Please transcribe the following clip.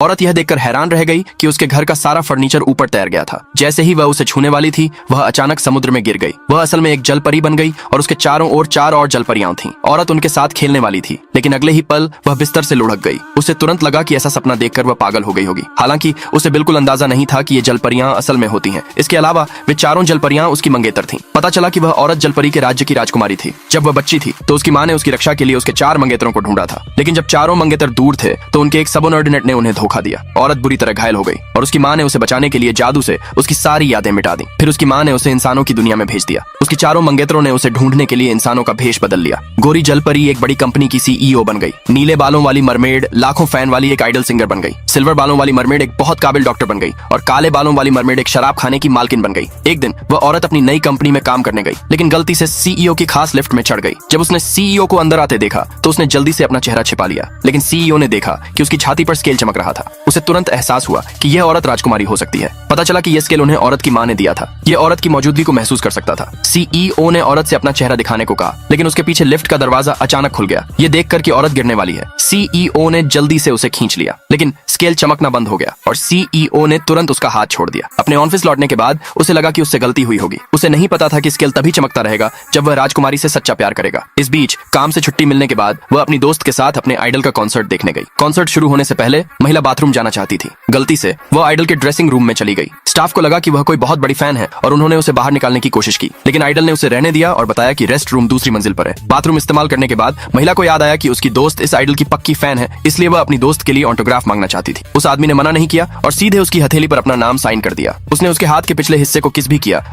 औरत यह देखकर हैरान रह गई कि उसके घर का सारा फर्नीचर ऊपर तैर गया था। जैसे ही वह उसे छूने वाली थी, वह अचानक समुद्र में गिर गई। वह असल में एक जल परी बन गई और उसके चारों ओर 4 और जल परियां थीं। औरत उनके साथ खेलने वाली थी, लेकिन अगले ही पल वह बिस्तर से लुढ़क गई। उसे तुरंत लगा कि ऐसा सपना देखकर वह पागल हो गई होगी। हालांकि उसे बिल्कुल अंदाजा नहीं था कि ये जल परियां असल में होती हैं। इसके अलावा वे चारों जल परियां उसकी मंगेतर थीं। पता चला कि वह औरत जल परी के राज्य की राजकुमारी थी। जब वह बच्ची थी तो उसकी माँ ने उसकी रक्षा के लिए उसके 4 मंगेतरों को ढूंढा था, लेकिन जब चारों मंगेतर दूर थे तो उनके एक सबऑर्डिनेट ने उन्हें धोखा दिया। औरत बुरी तरह घायल हो गई और उसकी माँ ने उसे बचाने के लिए जादू से उसकी सारी यादें मिटा दी। फिर उसकी माँ ने उसे इंसानों की दुनिया में भेज दिया। उसकी चारों मंगेतरों ने उसे ढूंढने के लिए इंसानों का भेष बदल लिया। गोरी जल परी एक बड़ी कंपनी की सीईओ बन गई। नीले बालों वाली मरमेड लाखों फैन वाली एक आइडल सिंगर बन गई। सिल्वर बालों वाली मरमेड एक बहुत काबिल डॉक्टर बन गई और काले बालों वाली मरमेड एक शराब खाने की मालकिन बन गई। एक दिन वह औरत अपनी नई कंपनी में काम करने गई, लेकिन गलती से सीईओ की खास लिफ्ट में चढ़ गई। जब उसने सीईओ को अंदर आते देखा तो उसने जल्दी से अपना चेहरा छिपा लिया, लेकिन सीईओ ने देखा कि उसकी छाती पर स्केल चमक रहा था। उसे तुरंत एहसास हुआ कि यह औरत राजकुमारी हो सकती है। पता चला कि यह स्केल उन्हें औरत की माँ ने दिया था। यह औरत की मौजूदगी को महसूस कर सकता था। सीईओ ने औरत से अपना चेहरा दिखाने को कहा, लेकिन उसके पीछे लिफ्ट का दरवाजा अचानक खुल गया। यह देखकर कि औरत गिरने वाली है, सीईओ ने जल्दी से उसे खींच लिया, लेकिन स्केल चमकना बंद हो गया और सीईओ ने तुरंत उसका हाथ छोड़ दिया। अपने ऑफिस लौटने के बाद उसे लगा कि उससे गलती हुई होगी। उसे नहीं पता था कि स्केल तभी चमकता रहेगा जब वह राजकुमारी से सच्चा प्यार करेगा। इस बीच काम से छुट्टी मिलने के बाद वह अपनी दोस्त के साथ अपने आइडल का कॉन्सर्ट देखने गई। कॉन्सर्ट शुरू होने से पहले महिला बाथरूम जाना चाहती थी। गलती से वह आइडल के ड्रेसिंग रूम में चली गई। स्टाफ को लगा कि वह कोई बहुत बड़ी फैन है और उन्होंने उसे बाहर निकालने की कोशिश की, लेकिन आइडल ने उसे रहने दिया और बताया कि रेस्ट रूम दूसरी मंजिल पर है। बाथरूम इस्तेमाल करने के बाद महिला को याद आया कि उसकी दोस्त इस आइडल की पक्की फैन है, इसलिए वह अपनी दोस्त के लिए ऑटोग्राफ मांगना चाहती थी। उस आदमी ने मना नहीं किया और सीधे उसकी हथेली पर अपना नाम साइन कर दिया। उसने उसके हाथ के पिछले हिस्से को किस भी किया।